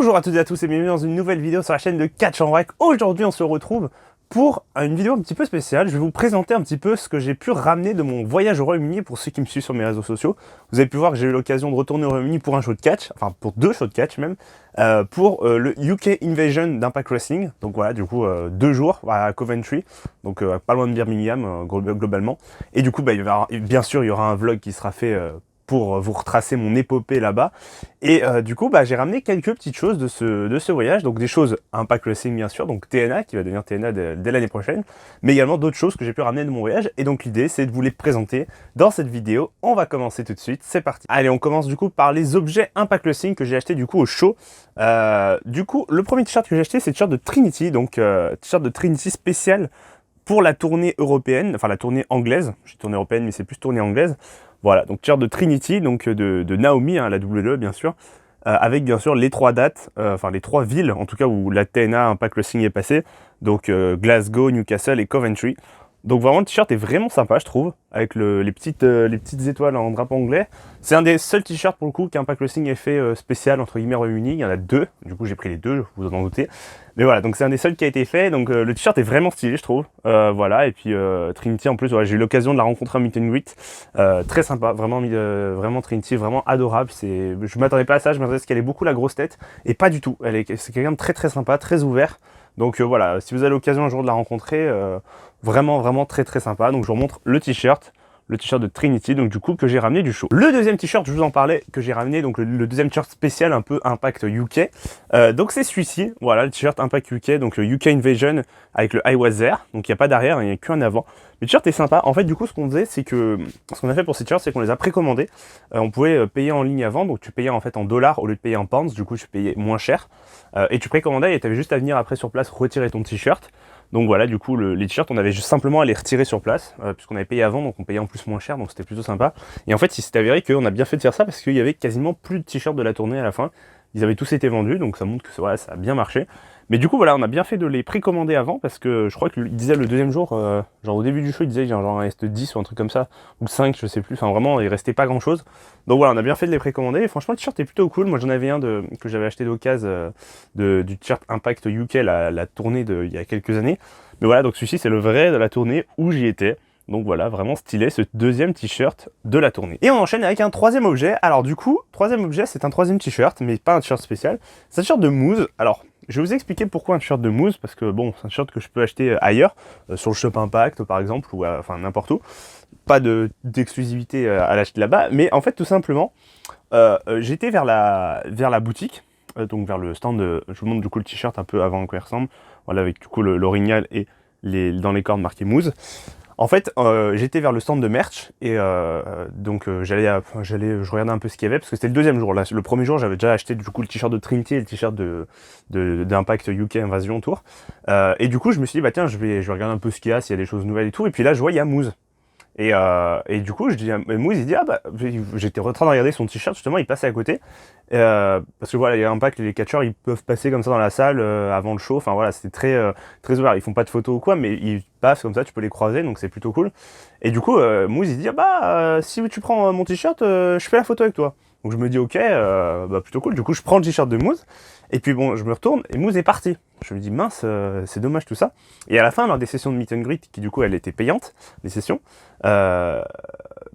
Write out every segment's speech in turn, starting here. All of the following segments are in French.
Bonjour à toutes et à tous et bienvenue dans une nouvelle vidéo sur la chaîne de Catch en Rec. Aujourd'hui on se retrouve pour une vidéo un petit peu spéciale. Je vais vous présenter un petit peu ce que j'ai pu ramener de mon voyage au Royaume-Uni pour ceux qui me suivent sur mes réseaux sociaux. Vous avez pu voir que j'ai eu l'occasion de retourner au Royaume-Uni pour un show de catch, enfin pour deux shows de catch même, pour le UK Invasion d'Impact Wrestling. Donc voilà, du coup 2 jours à Coventry, donc pas loin de Birmingham globalement. Et du coup bien sûr il y aura un vlog qui sera fait pour vous retracer mon épopée là-bas. Et du coup, j'ai ramené quelques petites choses de ce voyage. Donc des choses Impact Wrestling bien sûr, donc TNA, qui va devenir TNA dès l'année prochaine, mais également d'autres choses que j'ai pu ramener de mon voyage. Et donc l'idée, c'est de vous les présenter dans cette vidéo. On va commencer tout de suite, c'est parti. Allez, on commence du coup par les objets Impact Wrestling que j'ai acheté du coup au show. Du coup, le premier t-shirt que j'ai acheté, c'est le t-shirt de Trinity, donc t-shirt de Trinity spécial pour la tournée européenne, enfin la tournée anglaise. J'ai tournée européenne, mais c'est plus tournée anglaise. Voilà, donc t-shirt de Trinity, donc de Naomi, la WWE bien sûr, avec bien sûr les 3 dates, enfin les 3 villes en tout cas où la TNA Impact Wrestling est passée, donc Glasgow, Newcastle et Coventry. Donc vraiment le t-shirt est vraiment sympa je trouve, avec les petites étoiles en drapeau anglais. C'est un des seuls t-shirts pour le coup qu'Impact Wrestling ait fait spécial entre guillemets Royaume-Uni. Il y en a 2, du coup j'ai pris les 2, vous en doutez. Mais voilà, donc c'est un des seuls qui a été fait, donc le t-shirt est vraiment stylé je trouve. Voilà, et puis Trinity en plus, voilà, j'ai eu l'occasion de la rencontrer en meet and greet. Très sympa, vraiment Trinity, vraiment adorable. Je m'attendais pas à ça, je m'attendais à ce qu'elle ait beaucoup la grosse tête, et pas du tout. C'est quelqu'un de très sympa, très ouvert. Donc voilà, si vous avez l'occasion un jour de la rencontrer, vraiment très sympa. Donc je vous remontre le t-shirt de Trinity, donc du coup que j'ai ramené du show. Le deuxième t-shirt, je vous en parlais, que j'ai ramené, donc le deuxième t-shirt spécial un peu Impact UK. Donc c'est celui-ci, voilà le t-shirt Impact UK, donc le UK Invasion avec le I Was There. Donc il n'y a pas d'arrière, il n'y a qu'un avant. Le t-shirt est sympa. En fait, du coup, ce qu'on faisait, c'est que ce qu'on a fait pour ces t-shirts, c'est qu'on les a précommandés. On pouvait payer en ligne avant, donc tu payais en fait en dollars au lieu de payer en pounds. Du coup, tu payais moins cher. Et tu précommandais et tu avais juste à venir après sur place retirer ton t-shirt. Donc voilà, du coup, les t-shirts, on avait juste simplement à les retirer sur place, puisqu'on avait payé avant, donc on payait en plus moins cher, donc c'était plutôt sympa. Et en fait, il s'est avéré qu'on a bien fait de faire ça, parce qu'il y avait quasiment plus de t-shirts de la tournée à la fin. Ils avaient tous été vendus, donc ça montre que voilà, ça a bien marché. Mais du coup, voilà, on a bien fait de les précommander avant, parce que je crois qu'il disait le deuxième jour, genre au début du show, il disait genre il reste 10 ou un truc comme ça, ou 5, je sais plus, enfin vraiment, il restait pas grand chose. Donc voilà, on a bien fait de les précommander, et franchement, le t-shirt est plutôt cool. Moi, j'en avais un que j'avais acheté d'occasion du t-shirt Impact UK, la tournée il y a quelques années. Mais voilà, donc celui-ci, c'est le vrai de la tournée où j'y étais. Donc voilà, vraiment stylé, ce deuxième t-shirt de la tournée. Et on enchaîne avec un troisième objet. Alors du coup, troisième objet, c'est un troisième t-shirt, mais pas un t-shirt spécial. C'est un t-shirt de Moose. Alors, je vais vous expliquer pourquoi un t-shirt de Moose, parce que bon, c'est un t-shirt que je peux acheter ailleurs, sur le Shop Impact par exemple, ou enfin n'importe où. Pas d'exclusivité à l'acheter là-bas, mais en fait tout simplement, j'étais vers la boutique, donc vers le stand, je vous montre du coup le t-shirt un peu avant à quoi il ressemble, voilà, avec du coup l'orignal et dans les cordes marqué Moose. En fait, j'étais vers le stand de merch et donc je regardais un peu ce qu'il y avait parce que c'était le deuxième jour. Là, le premier jour, j'avais déjà acheté du coup le t-shirt de Trinity et le t-shirt d'Impact UK Invasion Tour. Et du coup, je me suis dit bah tiens, je vais regarder un peu ce qu'il y a, s'il y a des choses nouvelles et tout. Et puis là, je vois il y a Moose. Et du coup, je dis, Moose, il dit, ah bah, j'étais en train de regarder son t-shirt, justement, il passait à côté. Parce que voilà, il y a Impact, les catcheurs, ils peuvent passer comme ça dans la salle avant le show. Enfin voilà, c'était très ouvert. Ils font pas de photos ou quoi, mais ils passent comme ça, tu peux les croiser, donc c'est plutôt cool. Et du coup, Moose, il dit, ah bah, si tu prends mon t-shirt, je fais la photo avec toi. Donc je me dis, ok, bah plutôt cool. Du coup, je prends le t-shirt de Moose. Et puis bon, je me retourne et Moose est parti. Je me dis mince, c'est dommage tout ça. Et à la fin, lors des sessions de meet and greet, qui du coup elles étaient payantes, les sessions, je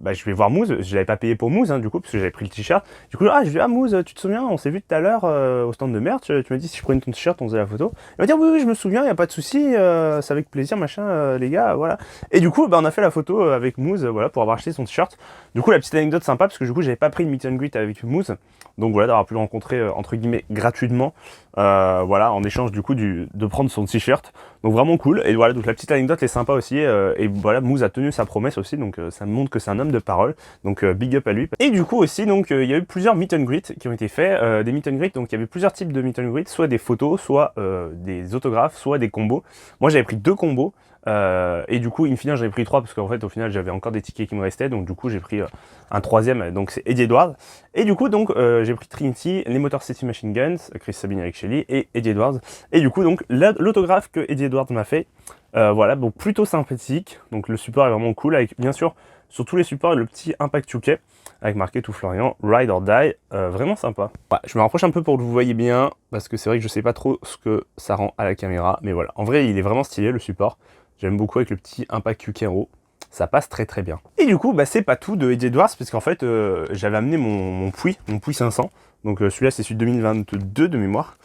vais voir Moose. Je l'avais pas payé pour Moose, du coup, parce que j'avais pris le t-shirt. Du coup, je dis Moose, tu te souviens, on s'est vu tout à l'heure au stand de merch. Tu m'as dit si je prenais ton t-shirt, on faisait la photo. Il m'a dit oui, je me souviens, y a pas de souci, c'est avec plaisir, machin, les gars, voilà. Et du coup, on a fait la photo avec Moose, voilà, pour avoir acheté son t-shirt. Du coup, la petite anecdote sympa, parce que du coup, j'avais pas pris le meet and greet avec Moose. Donc voilà, d'avoir pu le rencontrer entre guillemets gratuitement, voilà, en échange du coup de prendre son t-shirt. Donc vraiment cool. Et voilà, donc la petite anecdote est sympa aussi. Et voilà, Moose a tenu sa promesse aussi, donc ça me montre que c'est un homme de parole. Donc big up à lui. Et du coup aussi, donc il y a eu plusieurs meet and greet qui ont été faits, des meet and greet. Donc il y avait plusieurs types de meet and greet, soit des photos, soit des autographes, soit des combos. Moi j'avais pris 2 combos. Et du coup, in fine, j'avais pris 3 parce qu'en fait, au final, j'avais encore des tickets qui me restaient. Donc, du coup, j'ai pris un troisième. Donc, c'est Eddie Edwards. Et du coup, donc, j'ai pris Trinity, les Motor City Machine Guns, Chris Sabin avec Shelly et Eddie Edwards. Et du coup, donc, l'autographe que Eddie Edwards m'a fait, voilà, donc plutôt sympathique. Donc, le support est vraiment cool avec, bien sûr, sur tous les supports le petit Impact UK avec marqué tout Florian, Ride or Die, vraiment sympa. Ouais, je me rapproche un peu pour que vous voyez bien, parce que c'est vrai que je sais pas trop ce que ça rend à la caméra, mais voilà. En vrai, il est vraiment stylé le support. J'aime beaucoup avec le petit Impact UK en haut. Ça passe très très bien. Et du coup, bah, c'est pas tout de Eddie Edwards, parce qu'en fait, j'avais amené mon Puy 500. Donc celui-là, c'est celui de 2022 de mémoire.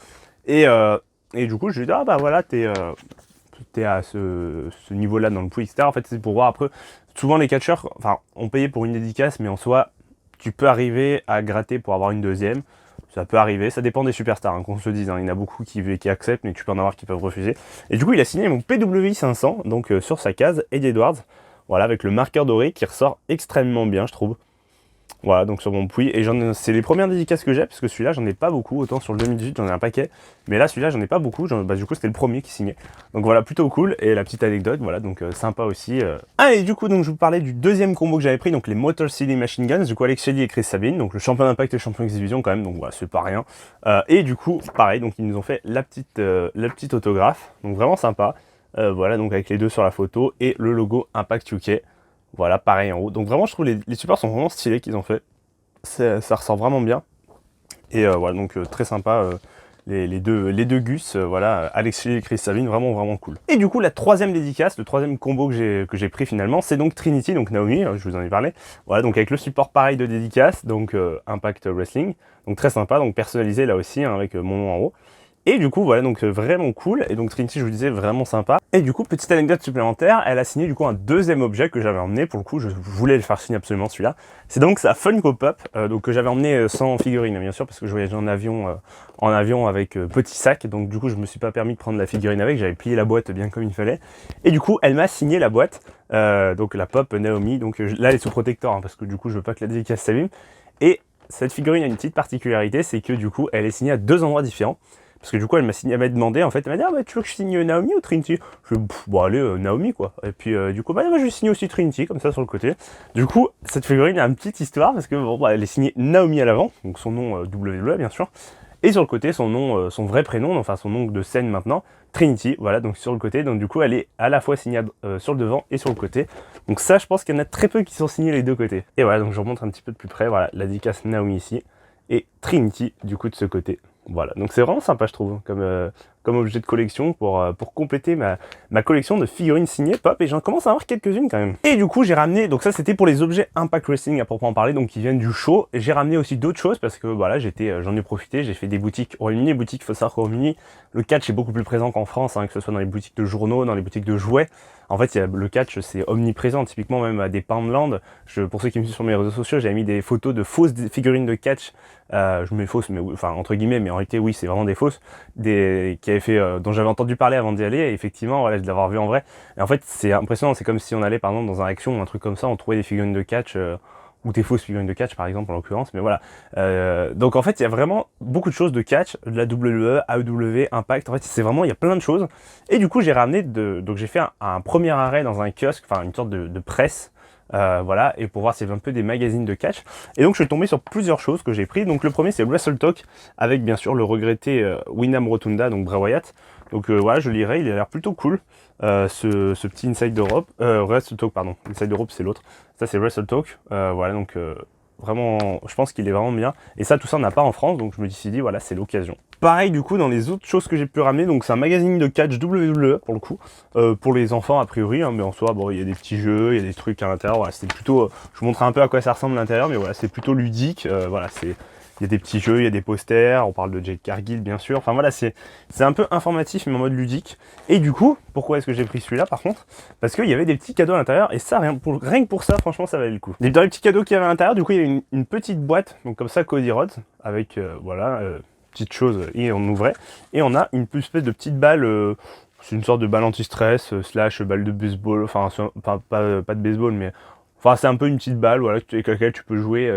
Et du coup, je lui ai dit, ah bah voilà, t'es à ce niveau-là dans le Puy, etc. En fait, c'est pour voir après. Souvent, les catcheurs, enfin, on payait pour une dédicace, mais en soi, tu peux arriver à gratter pour avoir une deuxième. Ça peut arriver, ça dépend des superstars, hein, qu'on se le dise. Hein. Il y en a beaucoup qui acceptent, mais tu peux en avoir qui peuvent refuser. Et du coup, il a signé mon PWI 500, donc sur sa case, Eddie Edwards. Voilà, avec le marqueur doré qui ressort extrêmement bien, je trouve. Voilà, donc sur mon Puy. Et c'est les premières dédicaces que j'ai, parce que celui-là, j'en ai pas beaucoup. Autant sur le 2018, j'en ai un paquet. Mais là, celui-là, j'en ai pas beaucoup. Bah, du coup, c'était le premier qui signait. Donc voilà, plutôt cool. Et la petite anecdote, voilà, donc sympa aussi. Ah, et du coup, donc, je vous parlais du deuxième combo que j'avais pris, donc les Motor City Machine Guns. Du coup, Alex Shelley et Chris Sabine. Donc le champion d'Impact et le champion X-Division, quand même. Donc voilà, c'est pas rien. Et du coup, pareil, donc ils nous ont fait la petite autographe. Donc vraiment sympa. Voilà, donc avec les deux sur la photo. Et le logo Impact UK. Voilà, pareil en haut. Donc vraiment, je trouve les supports sont vraiment stylés qu'ils ont fait. Ça ressort vraiment bien. Et voilà, donc très sympa. Les deux Gus, voilà, Alex et Chris Sabine, vraiment vraiment cool. Et du coup, la troisième dédicace, le troisième combo que j'ai pris finalement, c'est donc Trinity, donc Naomi, je vous en ai parlé. Voilà, donc avec le support pareil de dédicace, donc Impact Wrestling. Donc très sympa, donc personnalisé là aussi, hein, avec mon nom en haut. Et du coup, voilà, donc vraiment cool. Et donc Trinity, je vous disais, vraiment sympa. Et du coup, petite anecdote supplémentaire, elle a signé du coup un deuxième objet que j'avais emmené. Pour le coup, je voulais le faire signer absolument celui-là. C'est donc sa Funko Pop, donc que j'avais emmené sans figurine, bien sûr, parce que je voyageais en avion avec petit sac. Donc du coup, je me suis pas permis de prendre la figurine avec. J'avais plié la boîte bien comme il fallait. Et du coup, elle m'a signé la boîte, donc la Pop Naomi. Donc là, elle est sous protecteur, hein, parce que du coup, je veux pas que la dédicace s'abîme. Et cette figurine a une petite particularité, c'est que du coup, elle est signée à deux endroits différents. Parce que du coup, elle m'a demandé, en fait, elle m'a dit, ah bah tu veux que je signe Naomi ou Trinity? Je dis, bon allez, Naomi quoi. Et puis du coup, bah moi je vais signer aussi Trinity, comme ça sur le côté. Du coup, cette figurine a une petite histoire, parce que bon, bah, elle est signée Naomi à l'avant, donc son nom WWE bien sûr. Et sur le côté, son nom, son vrai prénom, enfin son nom de scène maintenant, Trinity, voilà, donc sur le côté. Donc du coup, elle est à la fois signée sur le devant et sur le côté. Donc ça, je pense qu'il y en a très peu qui sont signés les deux côtés. Et voilà, donc je remonte un petit peu de plus près, voilà, la dédicace Naomi ici, et Trinity du coup de ce côté. Voilà, donc c'est vraiment sympa je trouve, comme objet de collection pour compléter ma collection de figurines signées pop, et j'en commence à avoir quelques-unes quand même. Et du coup j'ai ramené, donc ça c'était pour les objets Impact Wrestling à proprement parler, donc qui viennent du show. J'ai ramené aussi d'autres choses parce que voilà, j'en ai profité, j'ai fait des boutiques au Royaume-Uni, il faut savoir qu'au Royaume-Uni, le catch est beaucoup plus présent qu'en France, hein, que ce soit dans les boutiques de journaux, dans les boutiques de jouets. En fait, le catch, c'est omniprésent, typiquement même à des Poundland. Pour ceux qui me suivent sur mes réseaux sociaux, j'avais mis des photos de fausses figurines de catch. Je mets fausses, mais enfin entre guillemets, mais en réalité, oui, c'est vraiment des fausses, qui avaient fait, dont j'avais entendu parler avant d'y aller. Et effectivement, voilà, de l'avoir vu en vrai. Et en fait, c'est impressionnant. C'est comme si on allait, par exemple, dans un Action ou un truc comme ça, on trouvait des figurines de catch. Ou des fausses figurines de catch par exemple en l'occurrence, mais voilà. Donc en fait il y a vraiment beaucoup de choses de catch, de la WWE, AEW, Impact, en fait c'est vraiment, il y a plein de choses. Et du coup j'ai ramené, donc j'ai fait un premier arrêt dans un kiosque, enfin une sorte de presse, voilà, et pour voir s'il y avait un peu des magazines de catch. Et donc je suis tombé sur plusieurs choses que j'ai pris. Donc le premier c'est Wrestle Talk, avec bien sûr le regretté Wyndham Rotunda, donc Bray Wyatt. Donc voilà, je lirai, il a l'air plutôt cool. Ce petit Inside Europe, Wrestle Talk pardon, Inside Europe c'est l'autre, ça c'est Wrestle Talk, voilà, donc vraiment, je pense qu'il est vraiment bien, et ça tout ça on n'a pas en France, donc je me suis dit voilà, c'est l'occasion. Pareil du coup dans les autres choses que j'ai pu ramener, donc c'est un magazine de catch WWE pour le coup, pour les enfants a priori, hein, mais en soi bon, il y a des petits jeux, il y a des trucs à l'intérieur, voilà, c'était plutôt, je vous montrerai un peu à quoi ça ressemble à l'intérieur, mais voilà, c'est plutôt ludique, voilà, il y a des petits jeux, il y a des posters, on parle de Jade Cargill bien sûr, enfin voilà, c'est un peu informatif mais en mode ludique. Et du coup, pourquoi est-ce que j'ai pris celui-là par contre? Parce qu'il y avait des petits cadeaux à l'intérieur, et ça, rien que pour ça, franchement, ça valait le coup. Dans les petits cadeaux qu'il y avait à l'intérieur, du coup, il y avait une petite boîte, donc comme ça, Cody Rhodes, avec, voilà, petite chose, et on ouvrait, et on a une espèce de petite balle, c'est une sorte de balle anti-stress, slash balle de baseball, enfin, pas de baseball, mais, enfin, c'est un peu une petite balle, voilà, avec laquelle tu peux jouer,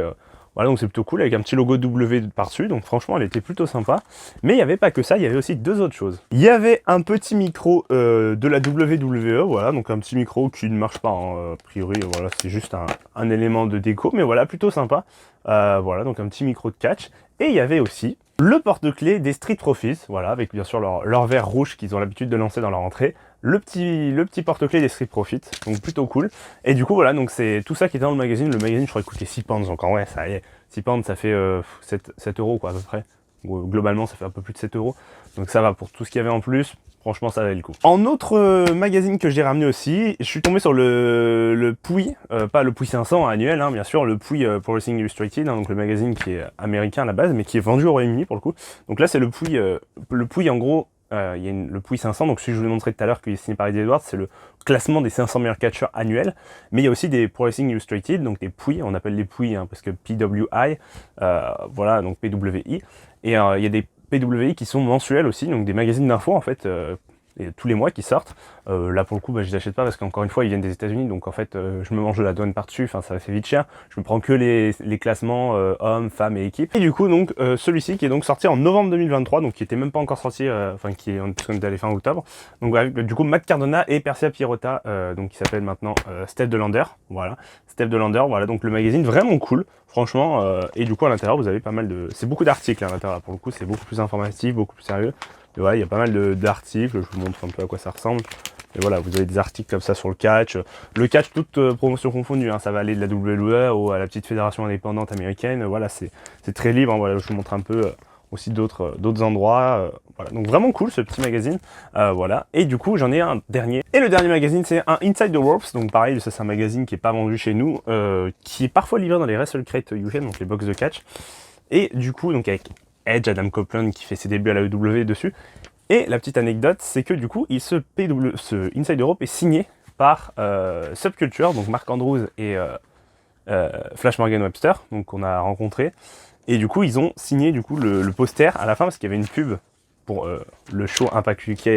voilà, donc c'est plutôt cool, avec un petit logo W par-dessus, donc franchement elle était plutôt sympa. Mais il n'y avait pas que ça, il y avait aussi deux autres choses. Il y avait un petit micro de la WWE, voilà, donc un petit micro qui ne marche pas, hein, a priori, voilà, c'est juste un élément de déco, mais voilà, plutôt sympa. Voilà, donc un petit micro de catch. Et il y avait aussi le porte-clés des Street Profits, voilà, avec bien sûr leur verre rouge qu'ils ont l'habitude de lancer dans leur entrée, le petit porte-clés des Street Profits, donc plutôt cool. Et du coup voilà, donc c'est tout ça qui était dans le magazine. Le magazine je crois qu'il coûtait 6 pounds, donc en vrai ça y est, 6 pounds ça fait 7 euros quoi à peu près. Globalement ça fait un peu plus de 7 euros, donc ça va pour tout ce qu'il y avait en plus. Franchement, ça valait le coup. En autre magazine que j'ai ramené aussi, je suis tombé sur le Pouille, pas le Pouille 500 annuel, hein, bien sûr, le Pouille Pro Wrestling Illustrated, hein, donc le magazine qui est américain à la base, mais qui est vendu au Royaume-Uni pour le coup. Donc là, c'est le Pouille en gros, il y a le Pouille 500, donc celui que je vous ai montré tout à l'heure, qui est signé par Eddie Edwards, c'est le classement des 500 meilleurs catcheurs annuels. Mais il y a aussi des Pro Wrestling Illustrated, donc des Pouilles, on appelle les Pouilles, hein, parce que PWI, voilà, donc PWI. Et il y a des PWI qui sont mensuels aussi, donc des magazines d'infos en fait, et tous les mois qui sortent. Là pour le coup, je les achète pas parce qu'encore une fois, ils viennent des États-Unis, donc en fait, je me mange de la douane par-dessus, enfin ça fait vite cher. Je me prends que les classements hommes, femmes et équipes. Et du coup, donc celui-ci qui est donc sorti en novembre 2023, donc qui était même pas encore sorti, enfin qui est, puisqu'on est allé fin octobre. Donc du coup, Matt Cardona et Persia Pirota, donc qui s'appelle maintenant Steph Delander. Voilà, Steph Delander. Voilà, donc le magazine vraiment cool. Franchement, et du coup à l'intérieur vous avez pas mal de... C'est beaucoup d'articles à l'intérieur, pour le coup c'est beaucoup plus informatif, beaucoup plus sérieux. Et voilà, il y a pas mal d'articles, je vous montre un peu à quoi ça ressemble. Et voilà, vous avez des articles comme ça sur le catch. Le catch, toute promotion confondue, hein, ça va aller de la WWE à la petite fédération indépendante américaine. Voilà, c'est très libre, hein, voilà, je vous montre un peu aussi d'autres endroits. Voilà, donc vraiment cool ce petit magazine. Voilà, et du coup j'en ai un dernier. Et le dernier magazine c'est un Inside the Ropes. Donc pareil, ça c'est un magazine qui est pas vendu chez nous, qui est parfois livré dans les WrestleCrate UK, donc les box de catch. Et du coup, donc avec Edge, Adam Copeland qui fait ses débuts à la WWE dessus. Et la petite anecdote, c'est que du coup, ce Inside Europe est signé par Subculture, donc Mark Andrews et Flash Morgan Webster, donc qu'on a rencontré. Et du coup, ils ont signé du coup le poster à la fin parce qu'il y avait une pub pour le show Impact UK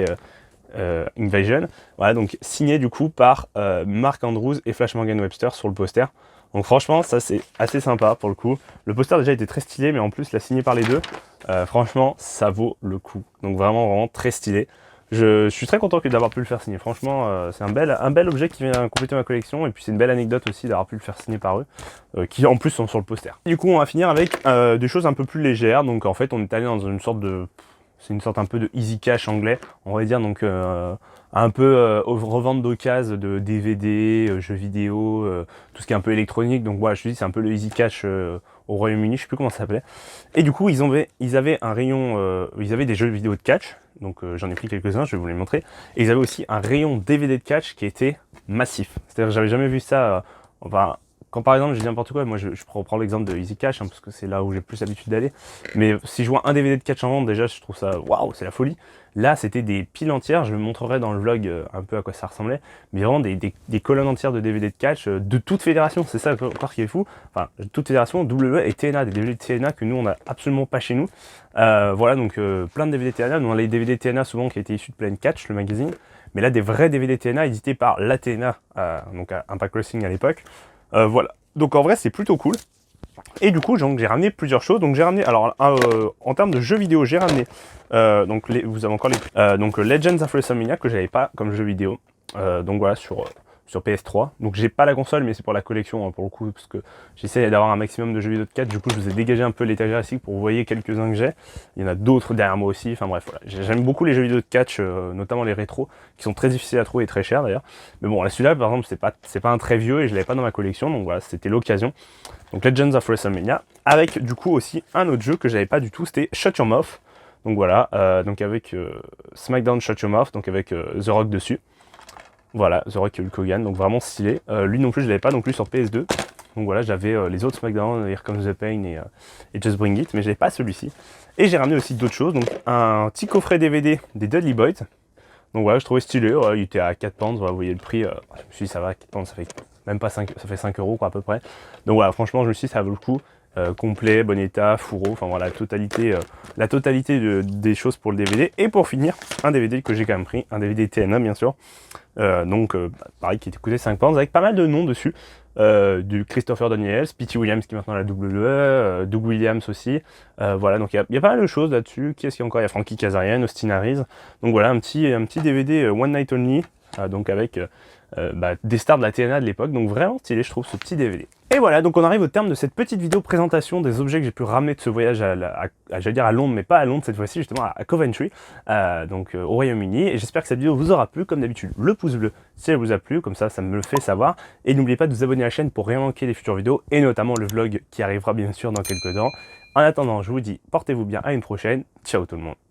Invasion. Voilà, donc signé du coup par Mark Andrews et Flash Morgan Webster sur le poster. Donc franchement, ça c'est assez sympa pour le coup. Le poster déjà était très stylé, mais en plus, la signé par les deux. Franchement, ça vaut le coup. Donc vraiment très stylé. Je suis très content d'avoir pu le faire signer. Franchement, c'est un bel objet qui vient compléter ma collection. Et puis c'est une belle anecdote aussi d'avoir pu le faire signer par eux, qui en plus sont sur le poster. Du coup, on va finir avec des choses un peu plus légères. Donc en fait, on est allé dans une sorte de... C'est une sorte un peu de easy cash anglais, on va dire, donc un peu revente d'occasion de DVD, jeux vidéo, tout ce qui est un peu électronique. Donc voilà, je te dis, c'est un peu le easy cash au Royaume-Uni, je sais plus comment ça s'appelait. Et du coup, ils avaient un rayon, ils avaient des jeux vidéo de catch, donc j'en ai pris quelques-uns, je vais vous les montrer. Et ils avaient aussi un rayon DVD de catch qui était massif. C'est-à-dire que j'avais jamais vu ça, enfin... Quand par exemple, je dis n'importe quoi, moi je prends l'exemple de Easy Cash, hein, parce que c'est là où j'ai plus l'habitude d'aller. Mais si je vois un DVD de catch en vente, déjà je trouve ça, waouh, c'est la folie. Là, c'était des piles entières, je vous montrerai dans le vlog un peu à quoi ça ressemblait. Mais vraiment des colonnes entières de DVD de catch de toute fédération, c'est ça encore qui est fou. Enfin, toute fédération, WWE et TNA, des DVD de TNA que nous on n'a absolument pas chez nous. Voilà, donc plein de DVD TNA. Nous on a les DVD TNA souvent qui étaient issus de Plain Catch, le magazine. Mais là, des vrais DVD TNA édités par la TNA, donc à Impact Wrestling à l'époque. Voilà, donc en vrai c'est plutôt cool. Et du coup j'ai ramené plusieurs choses. Donc j'ai ramené, alors en termes de jeux vidéo, j'ai ramené donc vous avez encore donc Legends of WrestleMania que j'avais pas comme jeu vidéo. Donc voilà sur PS3. Donc j'ai pas la console, mais c'est pour la collection hein, pour le coup, parce que j'essaie d'avoir un maximum de jeux vidéo de 4. Du coup je vous ai dégagé un peu l'étagère ici pour vous voyez quelques-uns que j'ai. Il y en a d'autres derrière moi aussi. Enfin bref, voilà. J'aime beaucoup les jeux vidéo de catch, notamment les rétros, qui sont très difficiles à trouver et très chers d'ailleurs. Mais bon, là celui-là par exemple c'est pas un très vieux et je l'avais pas dans ma collection, donc voilà, c'était l'occasion. Donc Legends of WrestleMania, avec du coup aussi un autre jeu que j'avais pas du tout, c'était Shut Your Mouth. Donc voilà, donc avec SmackDown Shut Your Mouth, donc avec The Rock dessus. Voilà, The Rock et Hulk Hogan, donc vraiment stylé. Lui non plus je l'avais pas non plus sur PS2. Donc voilà, j'avais les autres SmackDown, Here Comes the Pain et Just Bring It, mais j'avais pas celui-ci. Et j'ai ramené aussi d'autres choses, donc un petit coffret DVD des Dudley Boyz. Donc voilà, je trouvais stylé, ouais, il était à 4 pounds, voilà, vous voyez le prix, je me suis dit ça va, 4 pounds, ça fait même pas 5, ça fait 5 euros quoi à peu près. Donc voilà, franchement je me suis dit ça vaut le coup. Complet, bon état, fourreau, enfin voilà, la totalité des choses pour le DVD. Et pour finir, un DVD que j'ai quand même pris, un DVD TNA bien sûr, donc pareil qui coûtait 5 pounds avec pas mal de noms dessus, du Christopher Daniels, P.T. Williams qui est maintenant à la WWE, Doug Williams aussi, voilà, donc il y a pas mal de choses là-dessus. Qui est-ce qu'il y a encore? Il y a Frankie Kazarian, Austin Harris, donc voilà un petit DVD One Night Only, donc avec des stars de la TNA de l'époque, donc vraiment stylé je trouve ce petit DVD. Et voilà, donc on arrive au terme de cette petite vidéo présentation des objets que j'ai pu ramener de ce voyage j'allais dire à Londres, mais pas à Londres cette fois-ci, justement à Coventry, au Royaume-Uni. Et j'espère que cette vidéo vous aura plu. Comme d'habitude, le pouce bleu si elle vous a plu, comme ça me le fait savoir. Et n'oubliez pas de vous abonner à la chaîne pour rien manquer des futures vidéos, et notamment le vlog qui arrivera bien sûr dans quelques temps. En attendant, je vous dis, portez-vous bien, à une prochaine. Ciao tout le monde.